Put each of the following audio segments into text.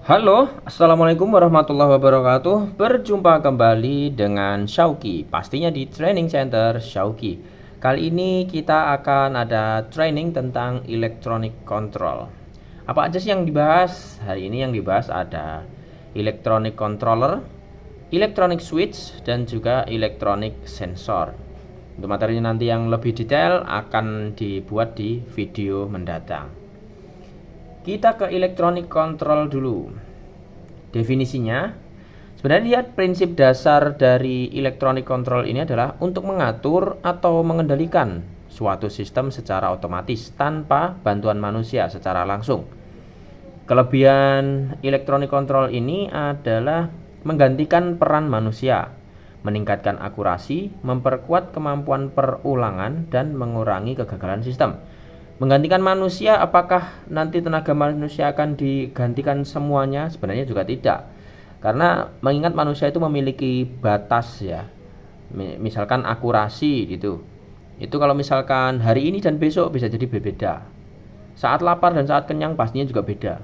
Halo, assalamualaikum warahmatullahi wabarakatuh. Berjumpa kembali dengan Syauki, pastinya di Training Center Syauki. Kali ini kita akan ada training tentang electronic control. Apa aja sih yang dibahas? Hari ini yang dibahas ada electronic controller, electronic switch, dan juga electronic sensor. Untuk materinya nanti yang lebih detail akan dibuat di video mendatang. Kita ke electronic control dulu. Definisinya, sebenarnya prinsip dasar dari electronic control ini adalah untuk mengatur atau mengendalikan suatu sistem secara otomatis tanpa bantuan manusia secara langsung. Kelebihan electronic control ini adalah menggantikan peran manusia, meningkatkan akurasi, memperkuat kemampuan perulangan, dan mengurangi kegagalan sistem. Menggantikan manusia, apakah nanti tenaga manusia akan digantikan semuanya? Sebenarnya juga tidak. Karena mengingat manusia itu memiliki batas ya. Misalkan akurasi gitu. Itu kalau misalkan hari ini dan besok bisa jadi berbeda. Saat lapar dan saat kenyang pastinya juga beda.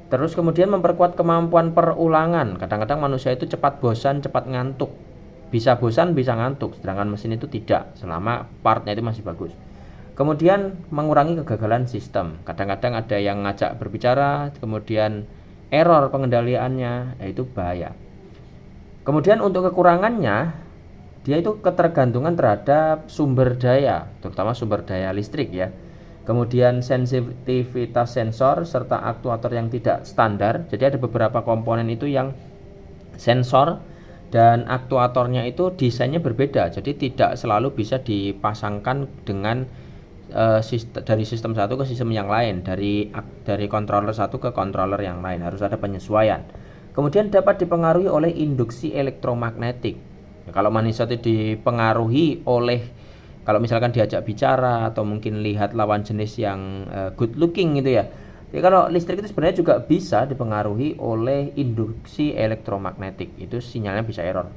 Terus kemudian memperkuat kemampuan perulangan. Kadang-kadang manusia itu cepat bosan, cepat ngantuk. Bisa bosan, bisa ngantuk. Sedangkan mesin itu tidak, selama partnya itu masih bagus. Kemudian mengurangi kegagalan sistem. Kadang-kadang ada yang ngajak berbicara, kemudian error pengendaliannya, itu bahaya. Kemudian untuk kekurangannya, dia itu ketergantungan terhadap sumber daya, terutama sumber daya listrik ya. Kemudian sensitivitas sensor serta aktuator yang tidak standar. Jadi ada beberapa komponen itu yang sensor dan aktuatornya itu desainnya berbeda. Jadi tidak selalu bisa dipasangkan dengan dari sistem satu ke sistem yang lain, dari controller satu ke controller yang lain, harus ada penyesuaian. Kemudian dapat dipengaruhi oleh induksi elektromagnetik. Kalau manusia itu dipengaruhi oleh, kalau misalkan diajak bicara atau mungkin lihat lawan jenis yang good looking gitu ya. Jadi kalau listrik itu sebenarnya juga bisa dipengaruhi oleh induksi elektromagnetik. Itu sinyalnya bisa error.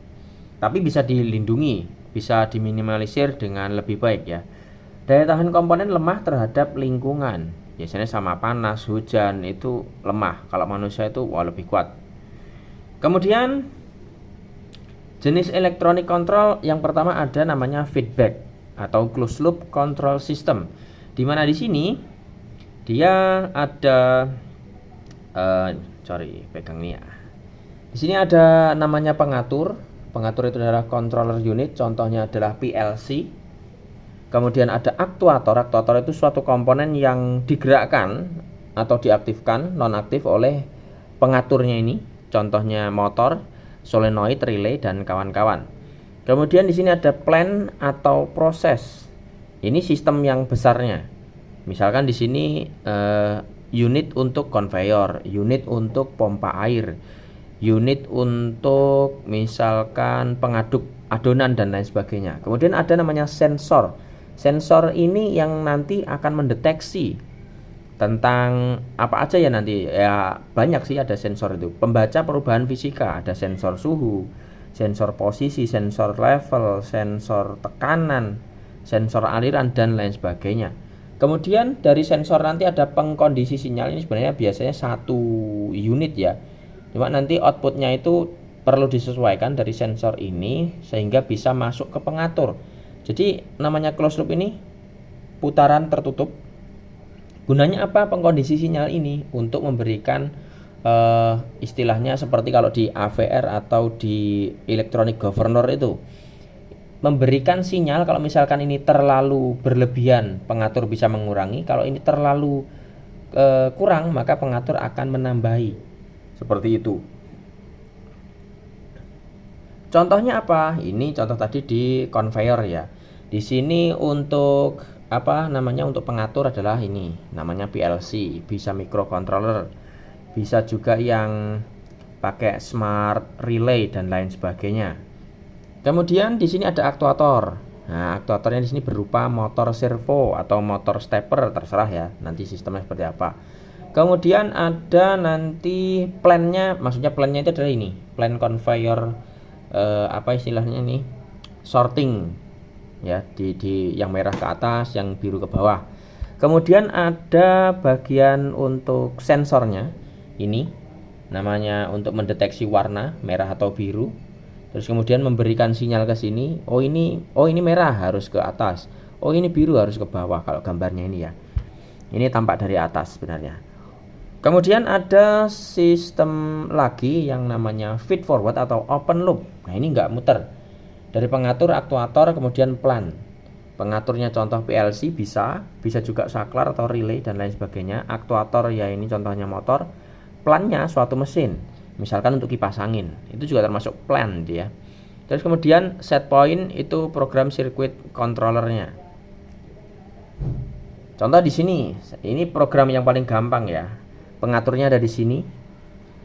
Tapi bisa dilindungi, bisa diminimalisir dengan lebih baik ya. Daya tahan komponen lemah terhadap lingkungan. Biasanya sama panas, hujan itu lemah. Kalau manusia itu lebih kuat. Kemudian jenis electronic control yang pertama ada namanya feedback atau closed loop control system. Di mana di sini dia ada pegang ini ya. Di sini ada namanya pengatur. Pengatur itu adalah controller unit, contohnya adalah PLC. Kemudian ada aktuator. Aktuator itu suatu komponen yang digerakkan atau diaktifkan, nonaktif oleh pengaturnya ini. Contohnya motor, solenoid, relay, dan kawan-kawan. Kemudian di sini ada plan atau proses. Ini sistem yang besarnya. Misalkan di sini unit untuk conveyor, unit untuk pompa air, unit untuk misalkan pengaduk adonan dan lain sebagainya. Kemudian ada namanya sensor. Sensor ini yang nanti akan mendeteksi tentang apa aja ya nanti. Ya banyak sih ada sensor itu. Pembaca perubahan fisika, ada sensor suhu, sensor posisi, sensor level, sensor tekanan, sensor aliran, dan lain sebagainya. Kemudian dari sensor nanti ada pengkondisi sinyal. Ini sebenarnya biasanya satu unit ya. Cuma nanti outputnya itu perlu disesuaikan dari sensor ini sehingga bisa masuk ke pengatur. Jadi namanya closed loop ini putaran tertutup. Gunanya apa pengkondisi sinyal ini? Untuk memberikan istilahnya seperti kalau di AVR atau di electronic governor itu, memberikan sinyal kalau misalkan ini terlalu berlebihan, pengatur bisa mengurangi. Kalau ini terlalu kurang, maka pengatur akan menambahi. Seperti itu. Contohnya apa? Ini contoh tadi di conveyor ya. Di sini untuk untuk pengatur adalah ini, namanya PLC, bisa microcontroller, bisa juga yang pakai smart relay dan lain sebagainya. Kemudian di sini ada aktuator. Nah, aktuatornya di sini berupa motor servo atau motor stepper, terserah ya. Nanti sistemnya seperti apa. Kemudian ada nanti plannya, maksudnya plannya itu adalah ini, plan conveyor, istilahnya ini, sorting ya, di yang merah ke atas, yang biru ke bawah. Kemudian ada bagian untuk sensornya ini. namanya untuk mendeteksi warna merah atau biru. Terus kemudian memberikan sinyal ke sini, oh ini merah harus ke atas, oh ini biru harus ke bawah. Kalau gambarnya ini ya, ini tampak dari atas sebenarnya. Kemudian ada sistem lagi yang namanya feed forward atau open loop. Nah ini nggak muter, dari pengatur, aktuator, kemudian plan. Pengaturnya contoh PLC bisa juga saklar atau relay dan lain sebagainya. Aktuator ya ini contohnya motor. Plannya suatu mesin, misalkan untuk kipas angin, itu juga termasuk plan dia. Terus kemudian set point itu program circuit controllernya. Contoh di sini, ini program yang paling gampang ya. Pengaturnya ada di sini.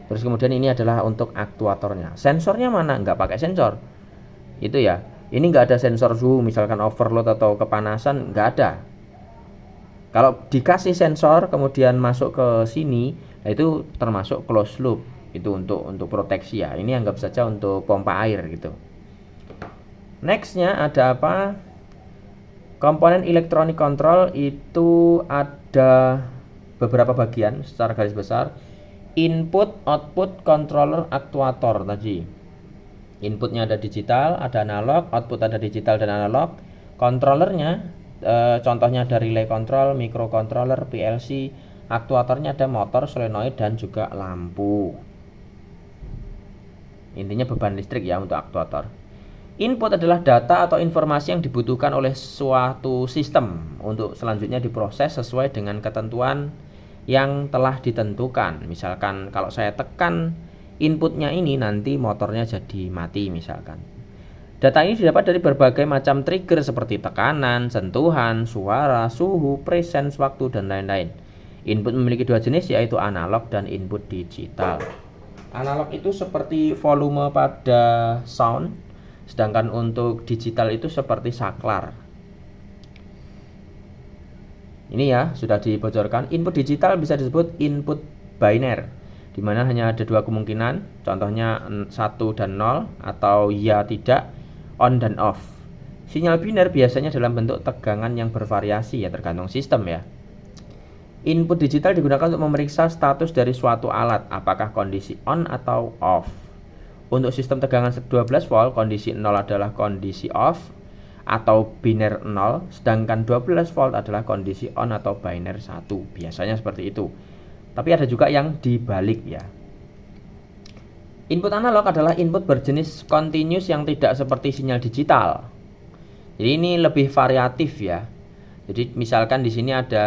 Terus kemudian ini adalah untuk aktuatornya. Sensornya mana? Nggak pakai sensor. Itu ya. Ini nggak ada sensor suhu, misalkan overload atau kepanasan, nggak ada. Kalau dikasih sensor kemudian masuk ke sini, nah itu termasuk closed loop. Itu untuk proteksi ya. Ini anggap saja untuk pompa air gitu. Nextnya ada apa? Komponen electronic control itu ada beberapa bagian secara garis besar. Input, output, controller, aktuator tadi. Inputnya ada digital, ada analog, output ada digital dan analog. Controllernya contohnya ada relay control, microcontroller, PLC. Aktuatornya ada motor, solenoid dan juga lampu. Intinya beban listrik ya untuk aktuator. Input adalah data atau informasi yang dibutuhkan oleh suatu sistem untuk selanjutnya diproses sesuai dengan ketentuan yang telah ditentukan. Misalkan kalau saya tekan inputnya ini, nanti motornya jadi mati misalkan. Data ini didapat dari berbagai macam trigger seperti tekanan, sentuhan, suara, suhu, presence, waktu, dan lain-lain. Input memiliki dua jenis, yaitu analog dan input digital. Analog itu seperti volume pada sound, sedangkan untuk digital itu seperti saklar. Ini ya sudah dibocorkan. Input digital bisa disebut input biner, di mana hanya ada dua kemungkinan, contohnya 1 dan 0 atau ya tidak, on dan off. Sinyal biner biasanya dalam bentuk tegangan yang bervariasi ya, tergantung sistem ya. Input digital digunakan untuk memeriksa status dari suatu alat, apakah kondisi on atau off. Untuk sistem tegangan 12 volt, kondisi 0 adalah kondisi off atau biner 0, sedangkan 12 volt adalah kondisi on atau biner 1. Biasanya seperti itu. Tapi ada juga yang dibalik ya. Input analog adalah input berjenis continuous yang tidak seperti sinyal digital. Jadi ini lebih variatif ya. Jadi misalkan di sini ada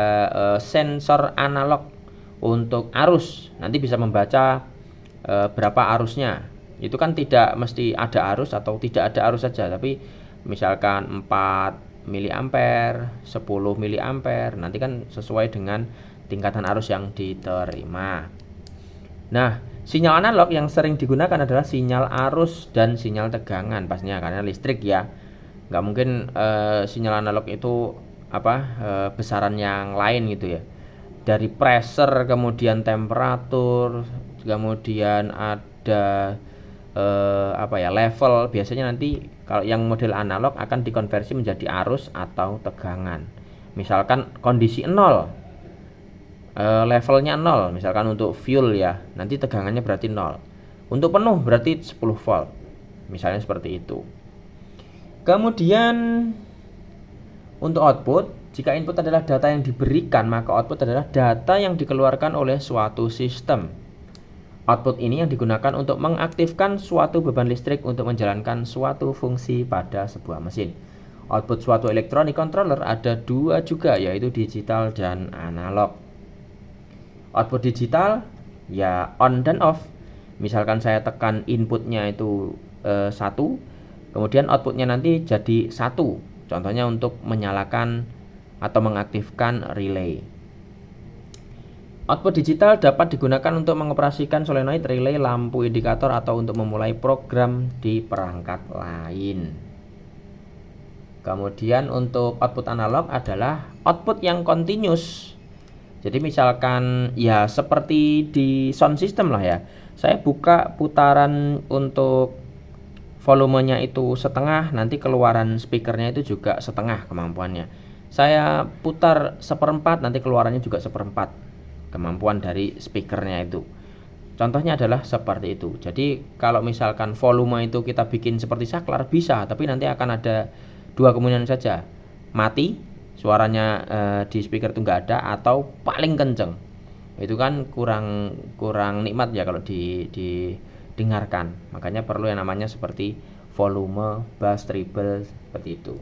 sensor analog untuk arus, nanti bisa membaca berapa arusnya. Itu kan tidak mesti ada arus atau tidak ada arus saja, tapi misalkan 4 miliampere, 10 miliampere, nanti kan sesuai dengan tingkatan arus yang diterima. Nah, sinyal analog yang sering digunakan adalah sinyal arus dan sinyal tegangan, pastinya karena listrik ya. Nggak mungkin sinyal analog itu besaran yang lain gitu ya. Dari pressure, kemudian temperatur, kemudian ada level. Biasanya nanti kalau yang model analog akan dikonversi menjadi arus atau tegangan. Misalkan kondisi 0, levelnya 0, misalkan untuk fuel ya, nanti tegangannya berarti 0. Untuk penuh berarti 10 volt, misalnya seperti itu. Kemudian untuk output, jika input adalah data yang diberikan, maka output adalah data yang dikeluarkan oleh suatu sistem. Output ini yang digunakan untuk mengaktifkan suatu beban listrik untuk menjalankan suatu fungsi pada sebuah mesin. Output suatu electronic controller ada dua juga, yaitu digital dan analog. Output digital ya on dan off. Misalkan saya tekan inputnya itu 1, kemudian outputnya nanti jadi 1. Contohnya untuk menyalakan atau mengaktifkan relay. Output digital dapat digunakan untuk mengoperasikan solenoid, relay, lampu indikator, atau untuk memulai program di perangkat lain. Kemudian untuk output analog adalah output yang continuous. Jadi misalkan ya seperti di sound system lah ya. Saya buka putaran untuk volumenya itu setengah, nanti keluaran speakernya itu juga setengah kemampuannya. Saya putar 1/4, nanti keluarannya juga 1/4 kemampuan dari speakernya itu. Contohnya adalah seperti itu. Jadi kalau misalkan volume itu kita bikin seperti saklar bisa, tapi nanti akan ada dua kemungkinan saja. Mati, suaranya di speaker itu nggak ada, atau paling kenceng. Itu kan kurang nikmat ya kalau didengarkan. Makanya perlu yang namanya seperti volume, bass, treble, seperti itu.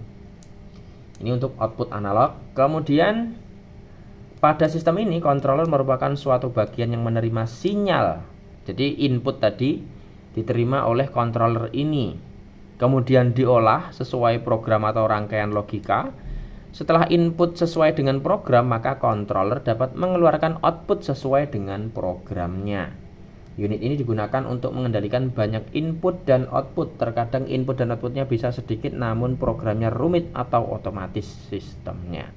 Ini untuk output analog. Kemudian pada sistem ini, controller merupakan suatu bagian yang menerima sinyal. Jadi input tadi diterima oleh controller ini, kemudian diolah sesuai program atau rangkaian logika. Setelah input sesuai dengan program, maka controller dapat mengeluarkan output sesuai dengan programnya. Unit ini digunakan untuk mengendalikan banyak input dan output. Terkadang input dan outputnya bisa sedikit, namun programnya rumit atau otomatis sistemnya.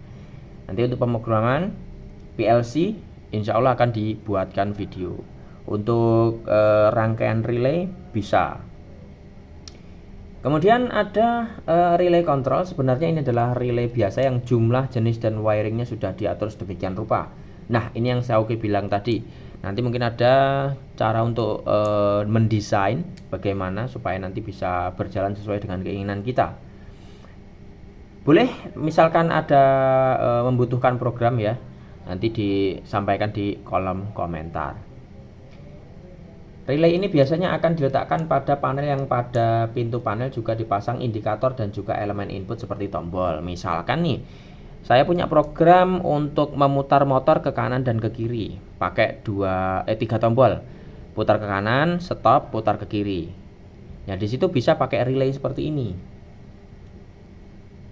Nanti untuk pemrograman PLC insya Allah akan dibuatkan video. Untuk rangkaian relay bisa. Kemudian ada relay control. Sebenarnya ini adalah relay biasa yang jumlah, jenis, dan wiringnya sudah diatur sedemikian rupa. Nah, ini yang Xiaoki bilang tadi. Nanti mungkin ada cara untuk mendesain bagaimana supaya nanti bisa berjalan sesuai dengan keinginan kita. Boleh misalkan ada membutuhkan program ya, nanti disampaikan di kolom komentar. Relay ini biasanya akan diletakkan pada panel yang pada pintu panel juga dipasang indikator dan juga elemen input seperti tombol. Misalkan nih, saya punya program untuk memutar motor ke kanan dan ke kiri, pakai 3 tombol. Putar ke kanan, stop, putar ke kiri. Ya di situ bisa pakai relay seperti ini.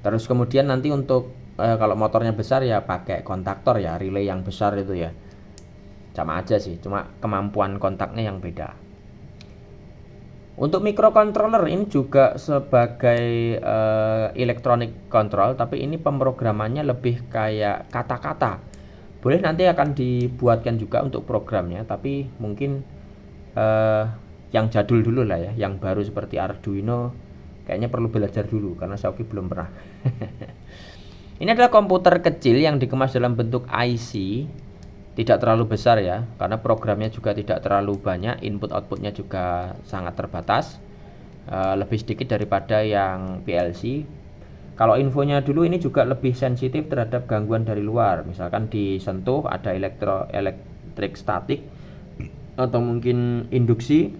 Terus kemudian nanti untuk kalau motornya besar ya pakai kontaktor ya, relay yang besar itu ya. Sama aja sih, cuma kemampuan kontaknya yang beda. Untuk microcontroller ini juga sebagai electronic control, tapi ini pemrogramannya lebih kayak kata-kata. Boleh nanti akan dibuatkan juga untuk programnya, tapi mungkin yang jadul dulu lah ya, yang baru seperti Arduino kayaknya perlu belajar dulu karena Xiaoki belum pernah. Ini adalah komputer kecil yang dikemas dalam bentuk IC, tidak terlalu besar ya, karena programnya juga tidak terlalu banyak, input outputnya juga sangat terbatas, lebih sedikit daripada yang PLC. Kalau infonya dulu, ini juga lebih sensitif terhadap gangguan dari luar, misalkan disentuh ada elektrik statik atau mungkin induksi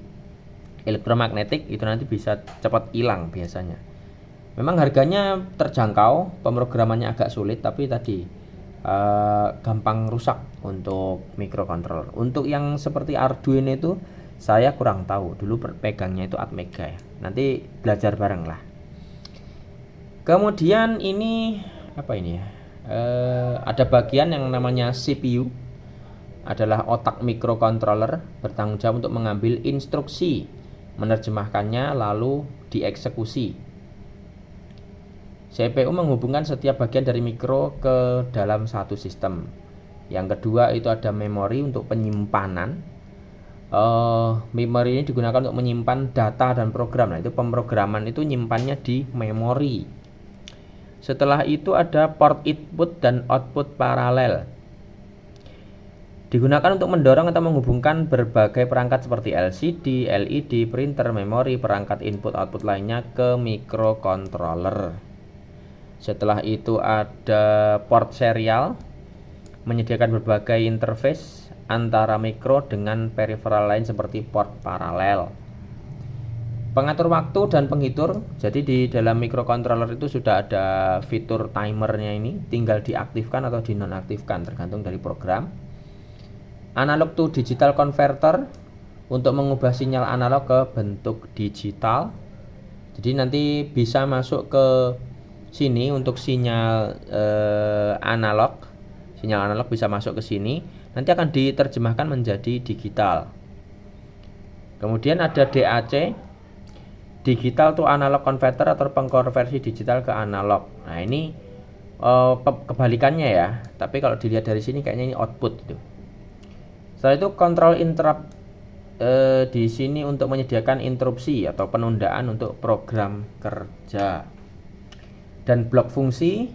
elektromagnetik, itu nanti bisa cepat hilang biasanya. Memang harganya terjangkau, pemrogramannya agak sulit, tapi tadi gampang rusak untuk microcontroller. Untuk yang seperti Arduino itu saya kurang tahu, dulu pegangnya itu Atmega ya. Nanti belajar bareng lah. Kemudian ini apa ini ya? Ada bagian yang namanya CPU, adalah otak microcontroller, bertanggung jawab untuk mengambil instruksi, menerjemahkannya, lalu dieksekusi. CPU menghubungkan setiap bagian dari mikro ke dalam satu sistem. Yang kedua itu ada memori untuk penyimpanan. Memori ini digunakan untuk menyimpan data dan program. Nah, itu pemrograman itu nyimpannya di memori. Setelah itu ada port input dan output paralel. Digunakan untuk mendorong atau menghubungkan berbagai perangkat seperti LCD, LED, printer, memori, perangkat input output lainnya ke microcontroller. Setelah itu ada port serial, menyediakan berbagai interface antara mikro dengan peripheral lain seperti port paralel. Pengatur waktu dan penghitur, jadi di dalam microcontroller itu sudah ada fitur timernya, ini tinggal diaktifkan atau dinonaktifkan tergantung dari program. Analog to digital converter, untuk mengubah sinyal analog ke bentuk digital. Jadi nanti bisa masuk ke sini untuk sinyal analog. Sinyal analog bisa masuk ke sini, nanti akan diterjemahkan menjadi digital. Kemudian ada DAC, digital to analog converter atau pengkonversi digital ke analog. Nah, ini kebalikannya ya. Tapi kalau dilihat dari sini kayaknya ini output itu. Setelah itu control interrupt, di sini untuk menyediakan interupsi atau penundaan untuk program kerja. Dan blok fungsi,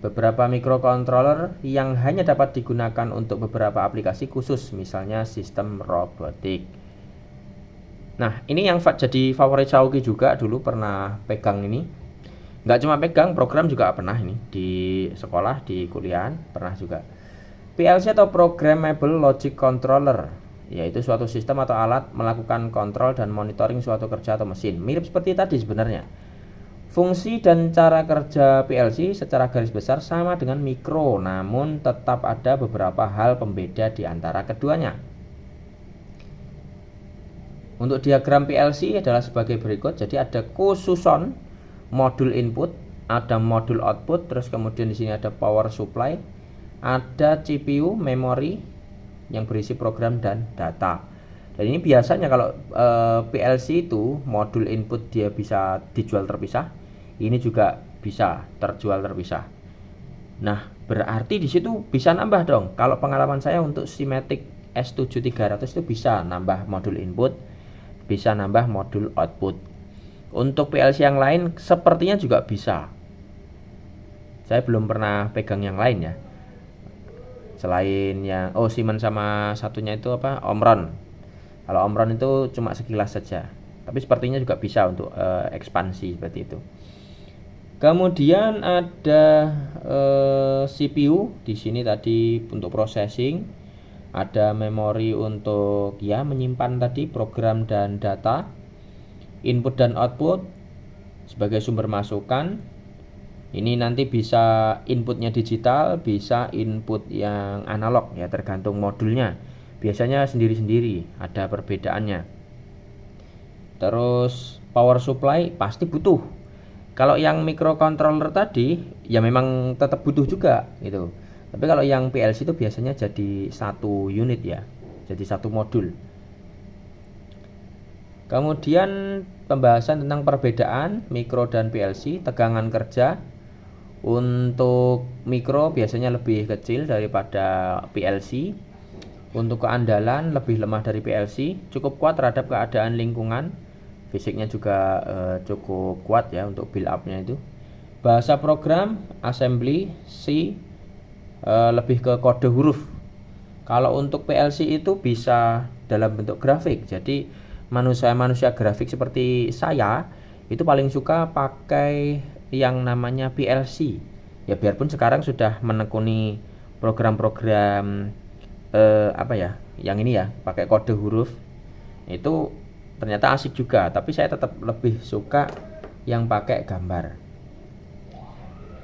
beberapa microcontroller yang hanya dapat digunakan untuk beberapa aplikasi khusus, misalnya sistem robotik. Nah, ini yang jadi favorit Xiaoqi juga, dulu pernah pegang ini. Nggak cuma pegang, program juga pernah ini di sekolah, di kuliah pernah juga. PLC atau Programmable Logic Controller, yaitu suatu sistem atau alat melakukan kontrol dan monitoring suatu kerja atau mesin. Mirip seperti tadi sebenarnya. Fungsi dan cara kerja PLC secara garis besar sama dengan mikro, namun tetap ada beberapa hal pembeda di antara keduanya. Untuk diagram PLC adalah sebagai berikut. Jadi ada khususon modul input, ada modul output, terus kemudian di sini ada power supply, ada CPU, memori yang berisi program dan data. Dan ini biasanya kalau PLC itu modul input dia bisa dijual terpisah. Ini juga bisa terjual terpisah. Nah, berarti di situ bisa nambah dong. Kalau pengalaman saya untuk Simatic S7300 itu bisa nambah modul input, bisa nambah modul output. Untuk PLC yang lain sepertinya juga bisa. Saya belum pernah pegang yang lain ya. Selain yang Siemens sama satunya itu apa? Omron. Kalau Omron itu cuma sekilas saja. Tapi sepertinya juga bisa untuk ekspansi seperti itu. Kemudian ada CPU di sini tadi untuk processing, ada memori untuk ya menyimpan tadi program dan data, input dan output sebagai sumber masukan. Ini nanti bisa inputnya digital, bisa input yang analog ya, tergantung modulnya. Biasanya sendiri-sendiri, ada perbedaannya. Terus power supply pasti butuh. Kalau yang microcontroller tadi ya memang tetap butuh juga gitu. Tapi kalau yang PLC itu biasanya jadi satu unit ya, jadi satu modul. Kemudian pembahasan tentang perbedaan mikro dan PLC, tegangan kerja. Untuk mikro biasanya lebih kecil daripada PLC. Untuk keandalan lebih lemah dari PLC, cukup kuat terhadap keadaan lingkungan. Fisiknya juga cukup kuat ya untuk build up-nya itu. Bahasa program assembly C, lebih ke kode huruf. Kalau untuk PLC itu bisa dalam bentuk grafik. Jadi manusia grafik seperti saya itu paling suka pakai yang namanya PLC. Ya biarpun sekarang sudah menekuni program-program yang ini ya, pakai kode huruf. Itu ternyata asik juga, tapi saya tetap lebih suka yang pakai gambar.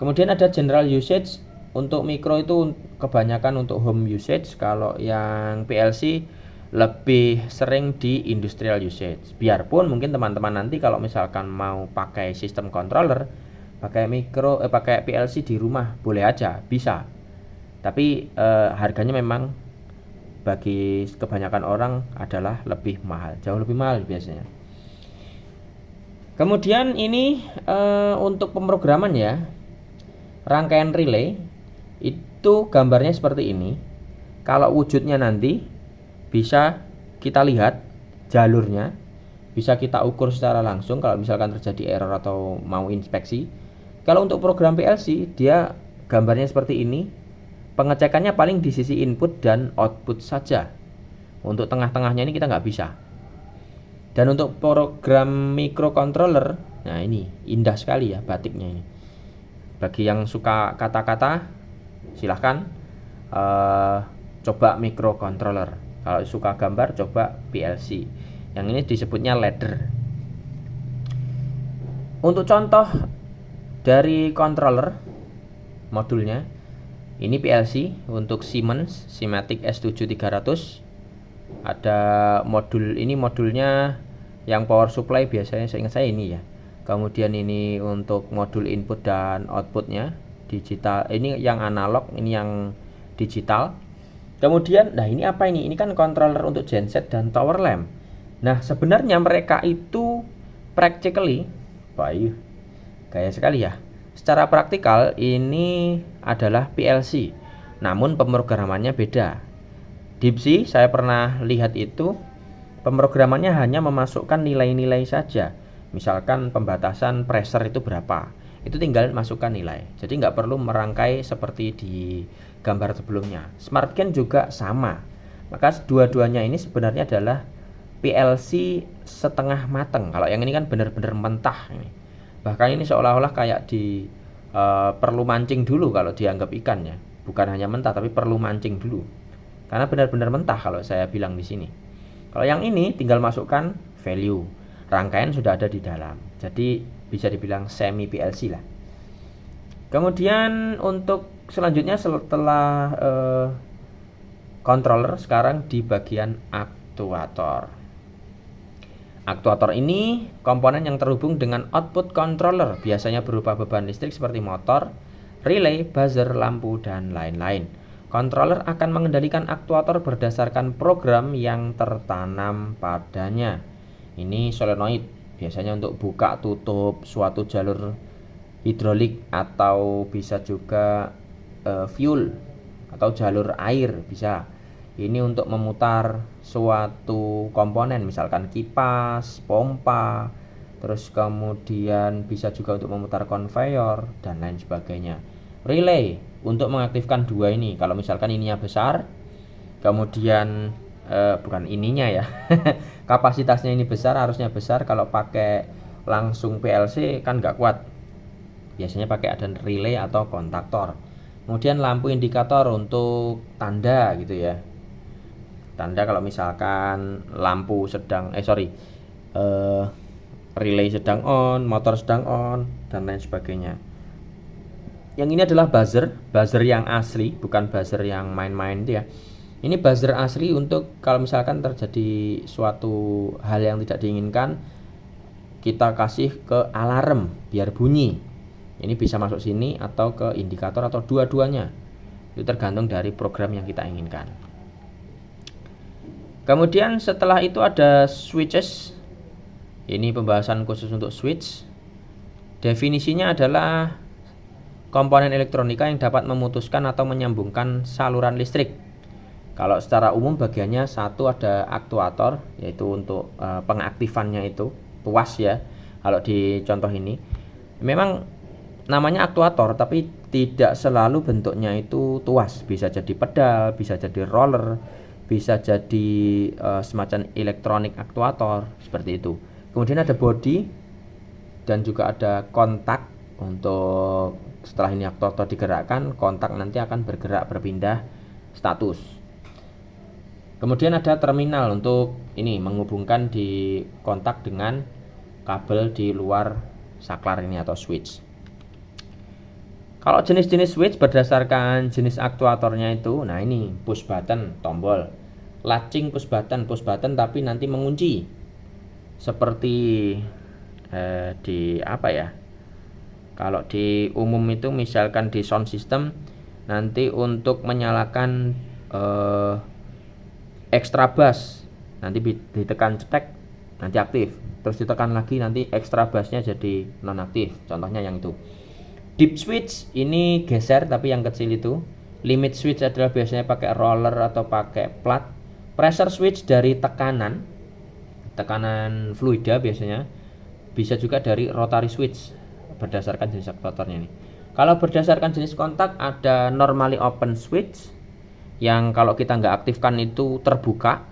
Kemudian ada general usage. Untuk mikro itu kebanyakan untuk home usage, kalau yang PLC lebih sering di industrial usage. Biarpun mungkin teman-teman nanti kalau misalkan mau pakai sistem controller, pakai PLC di rumah boleh aja, bisa. Tapi harganya memang bagi kebanyakan orang adalah lebih mahal, jauh lebih mahal biasanya. Kemudian ini untuk pemrograman ya, rangkaian relay itu gambarnya seperti ini. Kalau wujudnya nanti bisa kita lihat jalurnya, bisa kita ukur secara langsung kalau misalkan terjadi error atau mau inspeksi. Kalau untuk program PLC dia gambarnya seperti ini. Pengecekannya paling di sisi input dan output saja. Untuk tengah-tengahnya ini kita nggak bisa. Dan untuk program microcontroller, nah ini indah sekali ya batiknya ini. Bagi yang suka kata-kata, silahkan coba microcontroller. Kalau suka gambar, coba PLC. Yang ini disebutnya ladder. Untuk contoh dari controller modulnya, ini PLC untuk Siemens Simatic S7300. Ada modul, ini modulnya yang power supply biasanya seingat saya ini ya. Kemudian ini untuk modul input dan outputnya digital. Ini yang analog, ini yang digital. Kemudian, nah ini apa ini? Ini kan controller untuk genset dan tower lamp. Nah sebenarnya mereka itu practically, gaya sekali ya. Secara praktikal ini adalah PLC, namun pemrogramannya beda. DeepSea saya pernah lihat itu pemrogramannya hanya memasukkan nilai-nilai saja. Misalkan pembatasan pressure itu berapa. itu tinggal masukkan nilai. Jadi nggak perlu merangkai seperti di gambar sebelumnya. Smart Can juga sama. Maka dua-duanya ini sebenarnya adalah PLC setengah mateng. Kalau yang ini kan benar-benar mentah ini. Bahkan ini seolah-olah kayak perlu mancing dulu kalau dianggap ikan ya. Bukan hanya mentah tapi perlu mancing dulu. Karena benar-benar mentah kalau saya bilang di sini. Kalau yang ini tinggal masukkan value. Rangkaian sudah ada di dalam. Jadi bisa dibilang semi PLC lah. Kemudian untuk selanjutnya setelah controller, sekarang di bagian aktuator. Aktuator ini komponen yang terhubung dengan output controller, biasanya berupa beban listrik seperti motor, relay, buzzer, lampu, dan lain-lain. Controller akan mengendalikan aktuator berdasarkan program yang tertanam padanya. Ini solenoid, biasanya untuk buka tutup suatu jalur hidrolik atau bisa juga fuel atau jalur air bisa. Ini untuk memutar suatu komponen, misalkan kipas, pompa, terus kemudian bisa juga untuk memutar konveyor dan lain sebagainya. Relay untuk mengaktifkan dua ini. Kalau misalkan ininya besar, kemudian bukan ininya ya, kapasitasnya ini besar, harusnya besar. Kalau pakai langsung PLC kan nggak kuat. Biasanya pakai ada relay atau kontaktor. Kemudian lampu indikator untuk tanda gitu ya. Tanda kalau misalkan lampu sedang relay sedang on, motor sedang on, dan lain sebagainya. Yang ini adalah buzzer yang asli, bukan buzzer yang main-main itu ya. Ini buzzer asli untuk kalau misalkan terjadi suatu hal yang tidak diinginkan, kita kasih ke alarm biar bunyi. Ini bisa masuk sini atau ke indikator atau dua-duanya. Itu tergantung dari program yang kita inginkan. Kemudian setelah itu ada switches. Ini pembahasan khusus untuk switch. Definisinya adalah komponen elektronika yang dapat memutuskan atau menyambungkan saluran listrik. Kalau secara umum bagiannya satu ada aktuator, yaitu untuk pengaktifannya itu tuas ya. Kalau di contoh ini memang namanya aktuator tapi tidak selalu bentuknya itu tuas. Bisa jadi pedal, bisa jadi roller, bisa jadi semacam elektronik aktuator seperti itu. Kemudian ada body dan juga ada kontak. Untuk setelah ini aktuator digerakkan, kontak nanti akan berpindah status. Kemudian ada terminal untuk ini menghubungkan di kontak dengan kabel di luar saklar ini atau switch. Kalau jenis-jenis switch berdasarkan jenis aktuatornya itu, nah ini push button, tombol, latching push button tapi nanti mengunci. Seperti di apa ya? Kalau di umum itu misalkan di sound system nanti untuk menyalakan extra bass nanti ditekan cetek nanti aktif, terus ditekan lagi nanti extra bassnya jadi nonaktif. Contohnya yang itu. Deep switch ini geser tapi yang kecil itu. Limit switch adalah biasanya pakai roller atau pakai plat. Pressure switch dari tekanan fluida biasanya. Bisa juga dari rotary switch berdasarkan jenis aktuatornya ini. Kalau berdasarkan jenis kontak ada normally open switch yang kalau kita nggak aktifkan itu terbuka.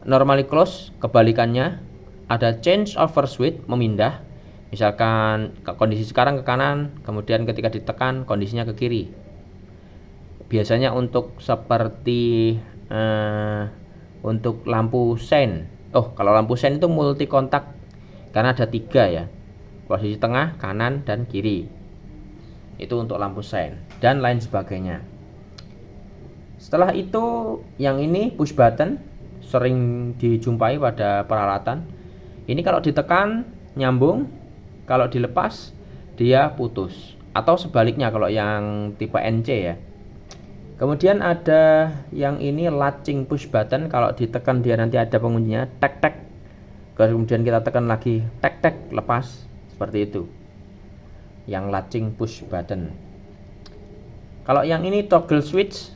Normally close kebalikannya. Ada change over switch memindah. Misalkan kondisi sekarang ke kanan, kemudian ketika ditekan kondisinya ke kiri. Biasanya untuk seperti untuk lampu sein. Kalau lampu sein itu multi kontak karena ada 3 ya. Posisi tengah, kanan, dan kiri. Itu untuk lampu sein dan lain sebagainya. Setelah itu yang ini push button sering dijumpai pada peralatan. Ini kalau ditekan nyambung. Kalau dilepas dia putus atau sebaliknya kalau yang tipe NC ya. Kemudian ada yang ini latching push button, kalau ditekan dia nanti ada penguncinya tek tek. Kemudian kita tekan lagi tek tek lepas seperti itu. Yang latching push button. Kalau yang ini toggle switch,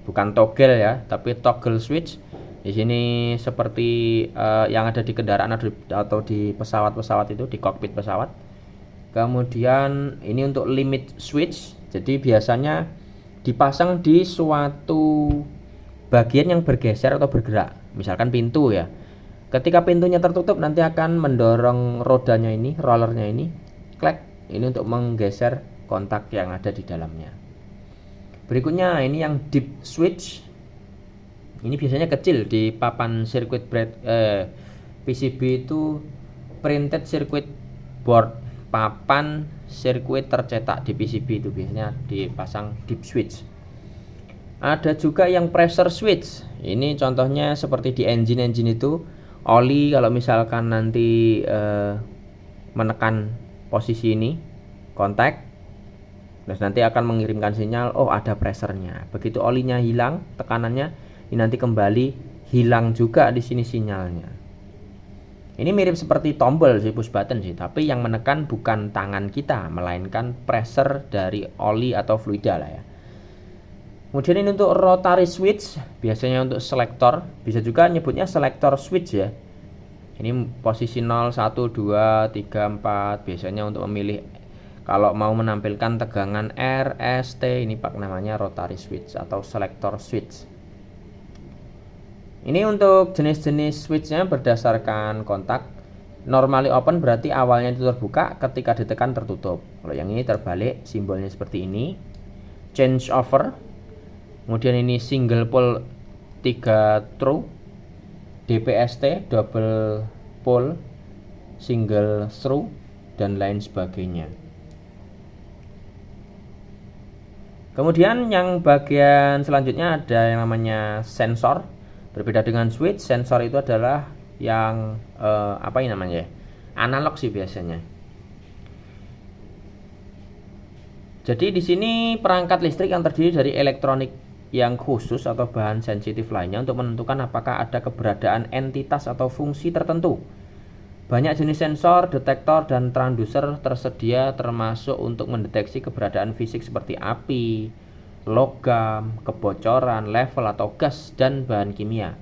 bukan toggle ya, tapi toggle switch. Di sini seperti yang ada di kendaraan atau di pesawat-pesawat itu, di kokpit pesawat. Kemudian ini untuk limit switch, jadi biasanya dipasang di suatu bagian yang bergeser atau bergerak, misalkan pintu ya. Ketika pintunya tertutup nanti akan mendorong rodanya ini, rollernya ini, klek, ini untuk menggeser kontak yang ada di dalamnya. Berikutnya ini yang deep switch. Ini biasanya kecil di papan circuit PCB itu printed circuit board, papan sirkuit tercetak di PCB itu biasanya dipasang deep switch. Ada juga yang pressure switch. Ini contohnya seperti di engine itu, oli kalau misalkan nanti menekan posisi ini kontak, terus nanti akan mengirimkan sinyal, oh ada pressernya. Begitu olinya hilang, tekanannya, ini nanti kembali hilang juga di sini sinyalnya. Ini mirip seperti tombol sih, push button sih, tapi yang menekan bukan tangan kita, melainkan pressure dari oli atau fluida lah ya. Kemudian ini untuk rotary switch, biasanya untuk selektor, bisa juga nyebutnya selektor switch ya. Ini posisi 0, 1, 2, 3, 4, biasanya untuk memilih kalau mau menampilkan tegangan R, S, T, ini namanya rotary switch atau selektor switch. Ini untuk jenis-jenis switchnya berdasarkan kontak. Normally open berarti awalnya itu terbuka, ketika ditekan tertutup. Kalau yang ini terbalik, simbolnya seperti ini. Change over. Kemudian ini single pole 3 through, DPST double pole, single through, dan lain sebagainya. Kemudian yang bagian selanjutnya ada yang namanya sensor. Berbeda dengan switch, sensor itu adalah yang apa ini namanya ya? Analog sih biasanya. Jadi di sini perangkat listrik yang terdiri dari elektronik yang khusus atau bahan sensitif lainnya untuk menentukan apakah ada keberadaan entitas atau fungsi tertentu. Banyak jenis sensor, detektor, dan transducer tersedia termasuk untuk mendeteksi keberadaan fisik seperti api, logam, kebocoran, level atau gas, dan bahan kimia.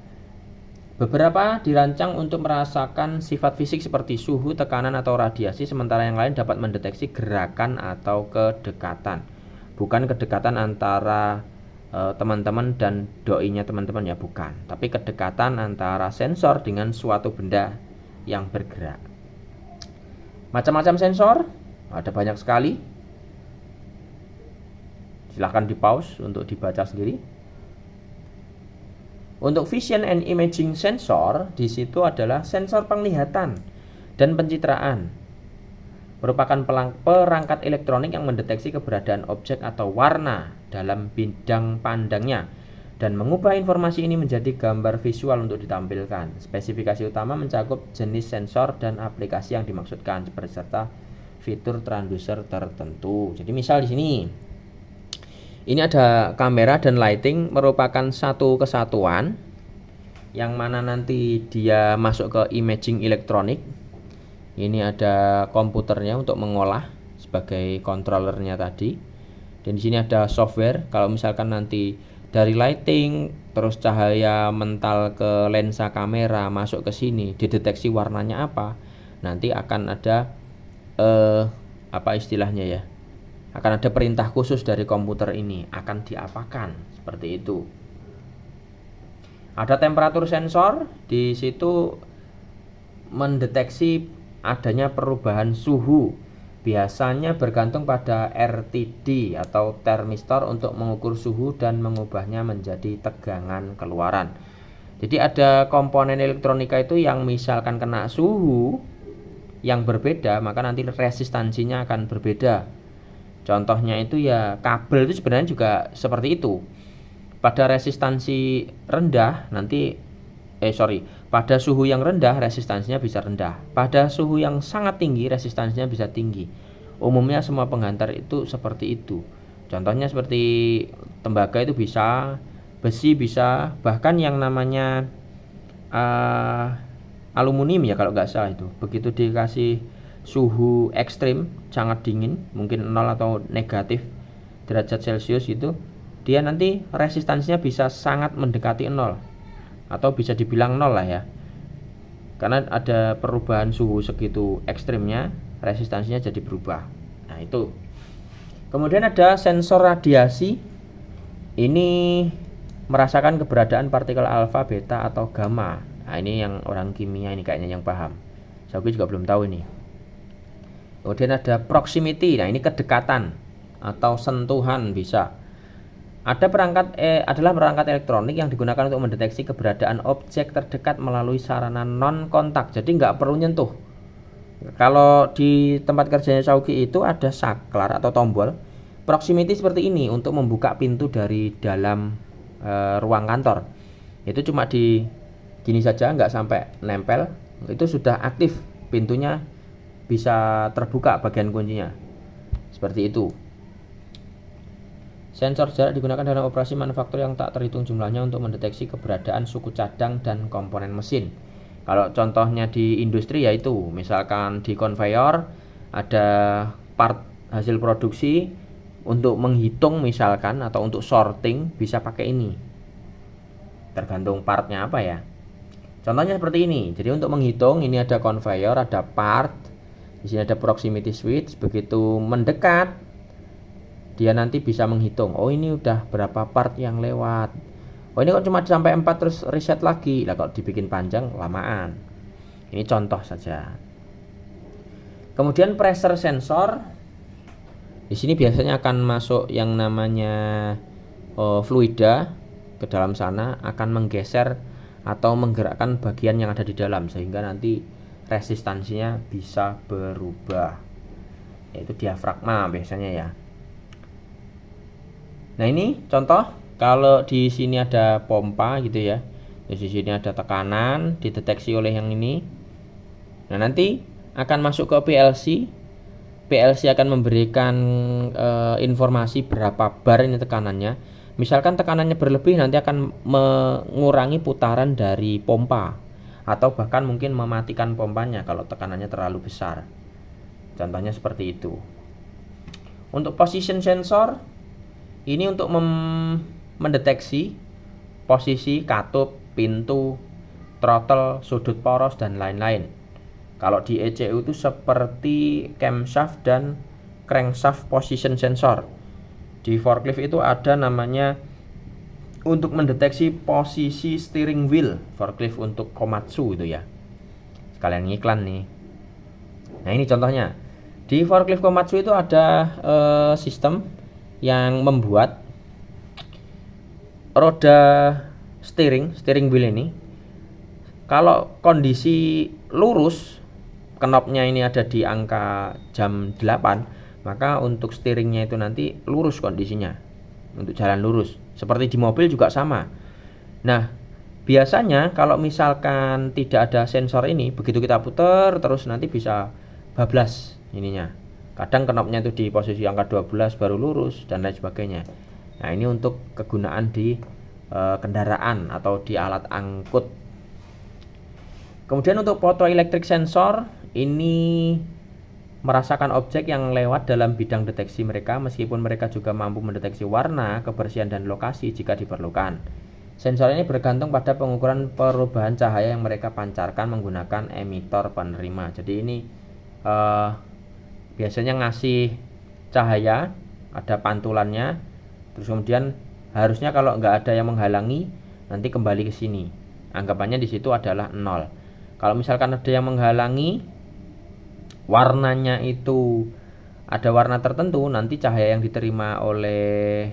Beberapa dirancang untuk merasakan sifat fisik seperti suhu, tekanan, atau radiasi, sementara yang lain dapat mendeteksi gerakan atau kedekatan. Bukan kedekatan antara teman-teman dan doinya teman-teman ya, bukan, tapi kedekatan antara sensor dengan suatu benda yang bergerak. Macam-macam sensor ada banyak sekali. Silahkan di pause untuk dibaca sendiri. Untuk vision and imaging sensor, di situ adalah sensor penglihatan dan pencitraan. Merupakan perangkat elektronik yang mendeteksi keberadaan objek atau warna dalam bidang pandangnya dan mengubah informasi ini menjadi gambar visual untuk ditampilkan. Spesifikasi utama mencakup jenis sensor dan aplikasi yang dimaksudkan beserta fitur transducer tertentu. Jadi misal di sini ini ada kamera dan lighting merupakan satu kesatuan yang mana nanti dia masuk ke imaging elektronik. Ini ada komputernya untuk mengolah sebagai controllernya tadi. Dan di sini ada software. Kalau misalkan nanti dari lighting terus cahaya mental ke lensa kamera masuk ke sini, dideteksi warnanya apa, nanti akan ada apa istilahnya ya? Akan ada perintah khusus dari komputer ini, akan diapakan seperti itu. Ada temperatur sensor, di situ mendeteksi adanya perubahan suhu. Biasanya bergantung pada RTD atau termistor untuk mengukur suhu dan mengubahnya menjadi tegangan keluaran. Jadi ada komponen elektronika itu yang misalkan kena suhu yang berbeda, maka nanti resistansinya akan berbeda. Contohnya itu ya kabel itu sebenarnya juga seperti itu. Pada resistansi rendah nanti pada suhu yang rendah resistansinya bisa rendah. Pada suhu yang sangat tinggi resistansinya bisa tinggi. Umumnya semua penghantar itu seperti itu. Contohnya seperti tembaga itu bisa, besi bisa, bahkan yang namanya aluminium ya kalau nggak salah itu. Begitu dikasih suhu ekstrim, sangat dingin, mungkin 0 atau negatif derajat Celcius itu, dia nanti resistansinya bisa sangat mendekati 0 atau bisa dibilang 0 lah ya, karena ada perubahan suhu segitu ekstrimnya, resistansinya jadi berubah. Nah itu. Kemudian ada sensor radiasi. Ini merasakan keberadaan partikel alfa, beta, atau gamma. Nah ini yang orang kimia ini kayaknya yang paham. Saya juga belum tahu ini. Kemudian ada proximity. Nah ini kedekatan atau sentuhan bisa. Adalah perangkat elektronik yang digunakan untuk mendeteksi keberadaan objek terdekat melalui sarana non kontak. Jadi nggak perlu nyentuh. Kalau di tempat kerjanya Shauki itu ada saklar atau tombol proximity seperti ini untuk membuka pintu dari dalam ruang kantor. Itu cuma di gini saja, nggak sampai nempel, itu sudah aktif, pintunya bisa terbuka bagian kuncinya. Seperti itu. Sensor jarak digunakan dalam operasi manufaktur yang tak terhitung jumlahnya untuk mendeteksi keberadaan suku cadang dan komponen mesin. Kalau contohnya di industri yaitu misalkan di konveyor ada part hasil produksi, untuk menghitung misalkan atau untuk sorting bisa pakai ini. Tergantung partnya apa ya. Contohnya seperti ini. Jadi untuk menghitung ini ada konveyor, ada part, di sini ada proximity switch. Begitu mendekat, dia nanti bisa menghitung. Oh ini udah berapa part yang lewat. Oh ini kok cuma sampai 4 terus reset lagi. Lah kalau dibikin panjang lamaan. Ini contoh saja. Kemudian pressure sensor. Di sini biasanya akan masuk yang namanya fluida ke dalam sana, akan menggeser atau menggerakkan bagian yang ada di dalam sehingga nanti resistansinya bisa berubah. Yaitu diafragma biasanya ya. Nah ini contoh, kalau di sini ada pompa gitu ya. Di sini ada tekanan, dideteksi oleh yang ini. Nah nanti akan masuk ke PLC. PLC akan memberikan informasi berapa bar ini tekanannya. Misalkan tekanannya berlebih, nanti akan mengurangi putaran dari pompa atau bahkan mungkin mematikan pompanya kalau tekanannya terlalu besar. Contohnya seperti itu. Untuk position sensor ini untuk mendeteksi posisi katup, pintu, throttle, sudut poros dan lain-lain. Kalau di ECU itu seperti camshaft dan crankshaft position sensor. Di forklift itu ada namanya untuk mendeteksi posisi steering wheel forklift untuk Komatsu itu ya. Sekalian ngiklan nih. Nah ini contohnya. Di forklift Komatsu itu ada sistem yang membuat roda steering wheel ini kalau kondisi lurus, knopnya ini ada di angka jam 8, maka untuk steeringnya itu nanti lurus kondisinya, untuk jalan lurus. Seperti di mobil juga sama. Nah biasanya kalau misalkan tidak ada sensor ini, begitu kita putar terus nanti bisa bablas ininya. Kadang knopnya itu di posisi angka 12 baru lurus dan lain sebagainya. Nah ini untuk kegunaan di kendaraan atau di alat angkut. Kemudian untuk photoelectric sensor ini merasakan objek yang lewat dalam bidang deteksi mereka, meskipun mereka juga mampu mendeteksi warna, kebersihan dan lokasi jika diperlukan. Sensor ini bergantung pada pengukuran perubahan cahaya yang mereka pancarkan menggunakan emitor penerima. Jadi ini biasanya ngasih cahaya, ada pantulannya, terus kemudian harusnya kalau nggak ada yang menghalangi nanti kembali ke sini. Anggapannya di situ adalah 0. Kalau misalkan ada yang menghalangi, warnanya itu ada warna tertentu, nanti cahaya yang diterima oleh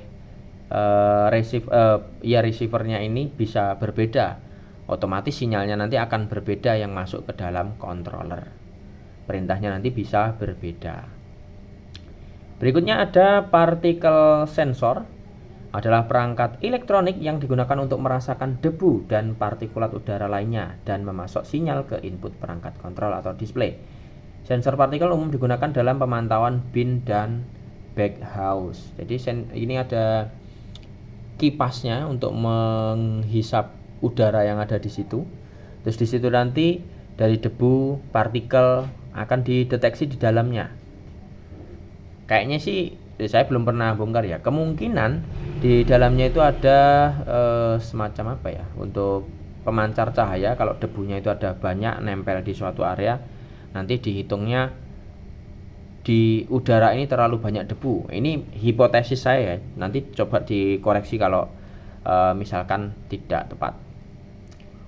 receivernya ini bisa berbeda. Otomatis sinyalnya nanti akan berbeda yang masuk ke dalam controller. Perintahnya nanti bisa berbeda. Berikutnya ada particle sensor. Adalah perangkat elektronik yang digunakan untuk merasakan debu dan partikulat udara lainnya dan memasok sinyal ke input perangkat kontrol atau display. Sensor partikel umum digunakan dalam pemantauan bin dan baghouse. Jadi ini ada kipasnya untuk menghisap udara yang ada di situ. Terus di situ nanti dari debu, partikel akan dideteksi di dalamnya. Kayaknya sih saya belum pernah bongkar ya. Kemungkinan di dalamnya itu ada semacam apa ya, untuk pemancar cahaya. Kalau debunya itu ada banyak nempel di suatu area, nanti dihitungnya di udara ini terlalu banyak debu. Ini hipotesis saya ya. Nanti coba dikoreksi kalau misalkan tidak tepat.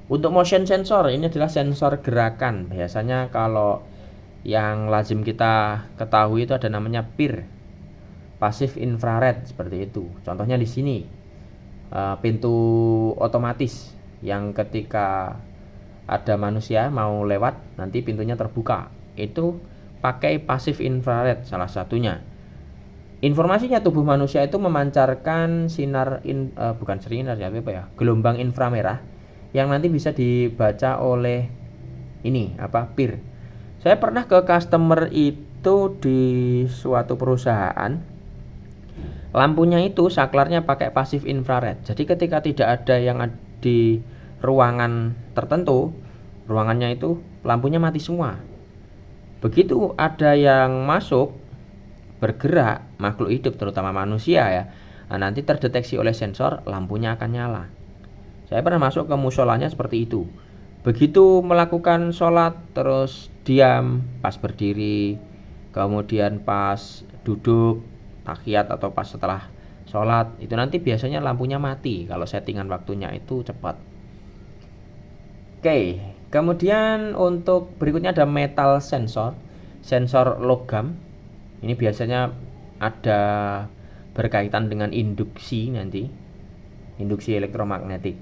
Untuk motion sensor, ini adalah sensor gerakan. Biasanya kalau yang lazim kita ketahui itu ada namanya PIR, pasif infrared, seperti itu. Contohnya di sini pintu otomatis yang ketika ada manusia mau lewat nanti pintunya terbuka, itu pakai pasif infrared salah satunya. Informasinya tubuh manusia itu memancarkan gelombang inframerah yang nanti bisa dibaca oleh PIR. Saya pernah ke customer itu di suatu perusahaan, lampunya itu saklarnya pakai pasif infrared. Jadi ketika tidak ada yang di ruangan tertentu, ruangannya itu lampunya mati semua. Begitu ada yang masuk bergerak, makhluk hidup terutama manusia ya, nanti terdeteksi oleh sensor, lampunya akan nyala. Saya pernah masuk ke musolanya seperti itu. Begitu melakukan sholat terus diam pas berdiri, kemudian pas duduk tahiyat atau pas setelah sholat, itu nanti biasanya lampunya mati kalau settingan waktunya itu cepat. Oke, kemudian untuk berikutnya ada metal sensor, sensor logam. Ini biasanya ada berkaitan dengan induksi nanti, induksi elektromagnetik.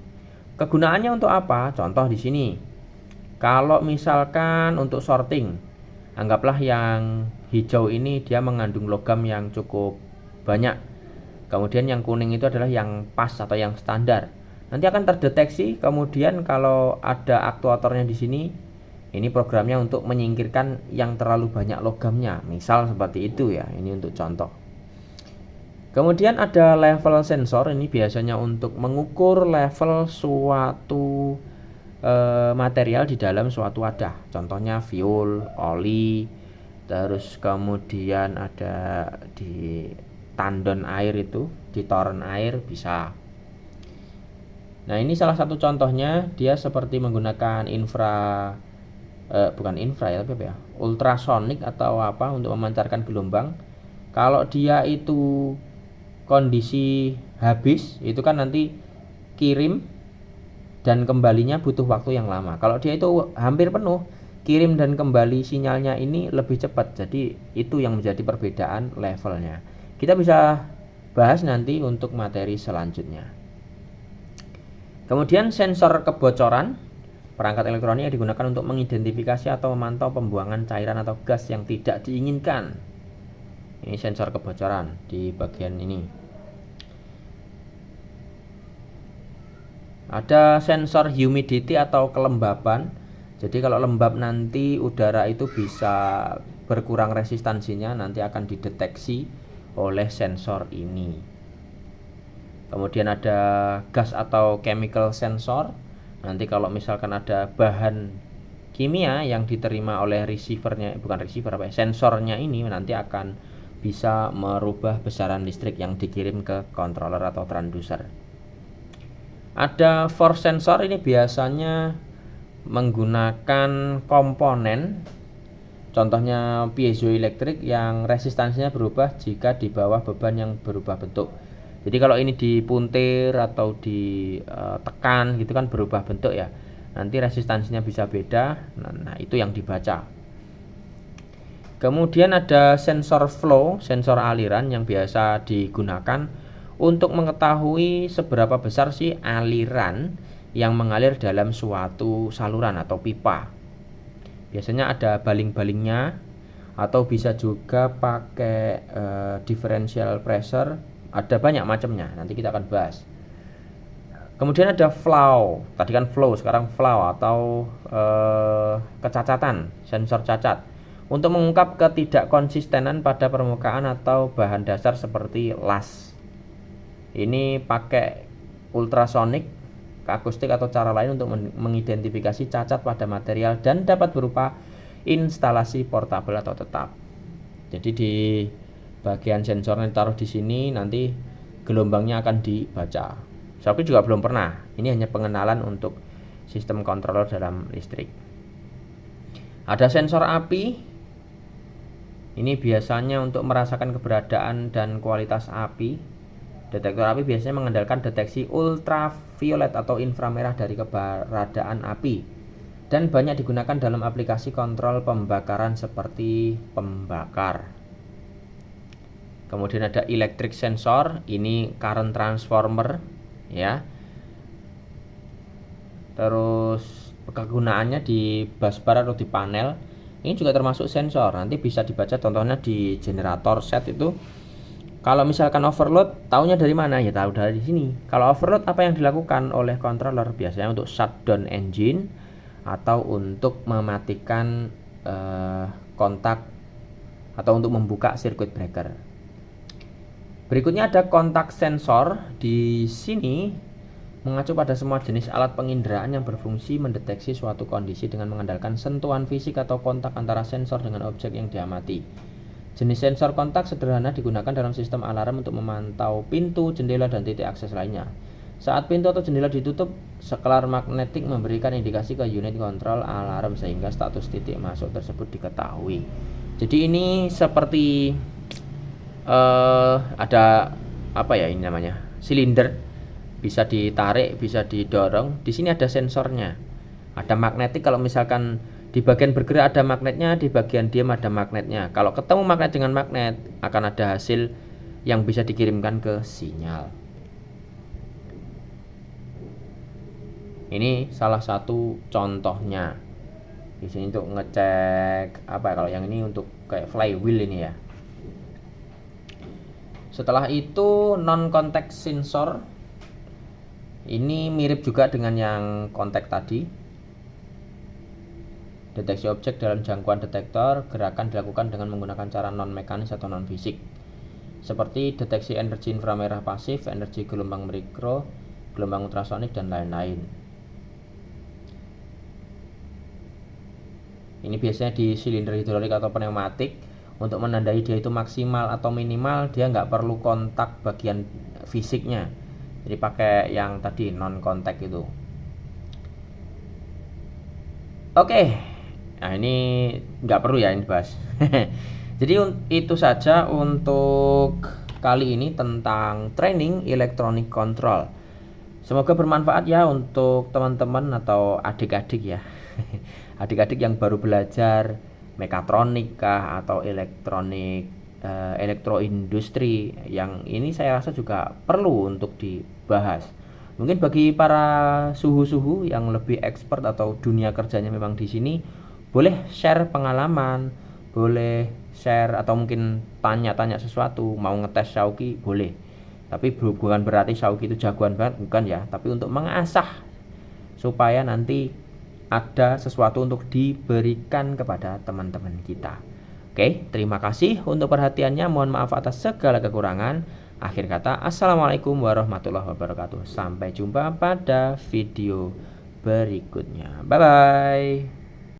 Kegunaannya untuk apa? Contoh di sini. Kalau misalkan untuk sorting, anggaplah yang hijau ini dia mengandung logam yang cukup banyak. Kemudian yang kuning itu adalah yang pas atau yang standar. Nanti akan terdeteksi, kemudian kalau ada aktuatornya di sini, ini programnya untuk menyingkirkan yang terlalu banyak logamnya. Misal seperti itu ya, ini untuk contoh. Kemudian ada level sensor, ini biasanya untuk mengukur level suatu material di dalam suatu wadah. Contohnya fuel, oli, terus kemudian ada di tandon air itu, di toren air bisa. Nah ini salah satu contohnya, dia seperti menggunakan ultrasonik atau apa untuk memancarkan gelombang. Kalau dia itu kondisi habis, itu kan nanti kirim dan kembalinya butuh waktu yang lama. Kalau dia itu hampir penuh, kirim dan kembali sinyalnya ini lebih cepat. Jadi itu yang menjadi perbedaan levelnya. Kita bisa bahas nanti untuk materi selanjutnya. Kemudian sensor kebocoran, perangkat elektronik yang digunakan untuk mengidentifikasi atau memantau pembuangan cairan atau gas yang tidak diinginkan. Ini sensor kebocoran di bagian ini. Ada sensor humidity atau kelembaban. Jadi kalau lembab nanti udara itu bisa berkurang resistansinya, nanti akan dideteksi oleh sensor ini. Kemudian ada gas atau chemical sensor. Nanti kalau misalkan ada bahan kimia yang diterima oleh sensornya ini nanti akan bisa merubah besaran listrik yang dikirim ke controller atau transducer. Ada force sensor, ini biasanya menggunakan komponen, contohnya piezoelektrik yang resistansinya berubah jika di bawah beban yang berubah bentuk. Jadi kalau ini dipuntir atau ditekan gitu kan berubah bentuk ya. Nanti resistansinya bisa beda. Nah, itu yang dibaca. Kemudian ada sensor flow, sensor aliran yang biasa digunakan untuk mengetahui seberapa besar sih aliran yang mengalir dalam suatu saluran atau pipa. Biasanya ada baling-balingnya atau bisa juga pakai differential pressure. Ada banyak macamnya, nanti kita akan bahas. Kemudian ada flow, tadi kan flow, sekarang flow atau kecacatan, sensor cacat, untuk mengungkap ketidakkonsistenan pada permukaan atau bahan dasar seperti las. Ini pakai ultrasonik, akustik atau cara lain untuk mengidentifikasi cacat pada material dan dapat berupa instalasi portabel atau tetap. Jadi di bagian sensornya ditaruh di sini, nanti gelombangnya akan dibaca. Saya juga belum pernah. Ini hanya pengenalan untuk sistem controller dalam listrik. Ada sensor api. Ini biasanya untuk merasakan keberadaan dan kualitas api. Detektor api biasanya mengandalkan deteksi ultraviolet atau inframerah dari keberadaan api dan banyak digunakan dalam aplikasi kontrol pembakaran seperti pembakar. Kemudian ada electric sensor, ini current transformer ya. Terus kegunaannya di busbar atau di panel. Ini juga termasuk sensor. Nanti bisa dibaca contohnya di generator set itu. Kalau misalkan overload, taunya dari mana? Ya tahu dari sini. Kalau overload apa yang dilakukan oleh controller? Biasanya untuk shutdown engine atau untuk mematikan kontak atau untuk membuka circuit breaker. Berikutnya ada kontak sensor. Di sini mengacu pada semua jenis alat penginderaan yang berfungsi mendeteksi suatu kondisi dengan mengandalkan sentuhan fisik atau kontak antara sensor dengan objek yang diamati. Jenis sensor kontak sederhana digunakan dalam sistem alarm untuk memantau pintu, jendela, dan titik akses lainnya. Saat pintu atau jendela ditutup, sekelar magnetik memberikan indikasi ke unit kontrol alarm sehingga status titik masuk tersebut diketahui. Jadi ini seperti ada apa ya ini namanya? Silinder, bisa ditarik, bisa didorong. Di sini ada sensornya. Ada magnetik, kalau misalkan di bagian bergerak ada magnetnya, di bagian diam ada magnetnya. Kalau ketemu magnet dengan magnet, akan ada hasil yang bisa dikirimkan ke sinyal. Ini salah satu contohnya. Di sini untuk ngecek apa? Kalau yang ini untuk kayak flywheel ini ya. Setelah itu non contact sensor. Ini mirip juga dengan yang kontak tadi. Deteksi objek dalam jangkauan detektor, gerakan dilakukan dengan menggunakan cara non-mekanis atau non-fisik. Seperti deteksi energi inframerah pasif, energi gelombang mikro, gelombang ultrasonik, dan lain-lain. Ini biasanya di silinder hidrolik atau pneumatik. Untuk menandai dia itu maksimal atau minimal, dia nggak perlu kontak bagian fisiknya. Jadi pakai yang tadi non-kontak itu. Oke. Nah ini nggak perlu ya ini bahas. Jadi itu saja untuk kali ini tentang training electronic control. Semoga bermanfaat ya untuk teman-teman atau adik-adik ya. Adik-adik yang baru belajar mekatronik kah atau elektronik, elektroindustri, yang ini saya rasa juga perlu untuk dibahas. Mungkin bagi para suhu-suhu yang lebih expert atau dunia kerjanya memang di sini, boleh share pengalaman, boleh share atau mungkin tanya-tanya sesuatu, mau ngetes Shauki boleh. Tapi bukan berarti Shauki itu jagoan banget, bukan ya. Tapi untuk mengasah supaya nanti ada sesuatu untuk diberikan kepada teman-teman kita. Oke, terima kasih untuk perhatiannya. Mohon maaf atas segala kekurangan. Akhir kata, assalamualaikum warahmatullahi wabarakatuh. Sampai jumpa pada video berikutnya. Bye-bye.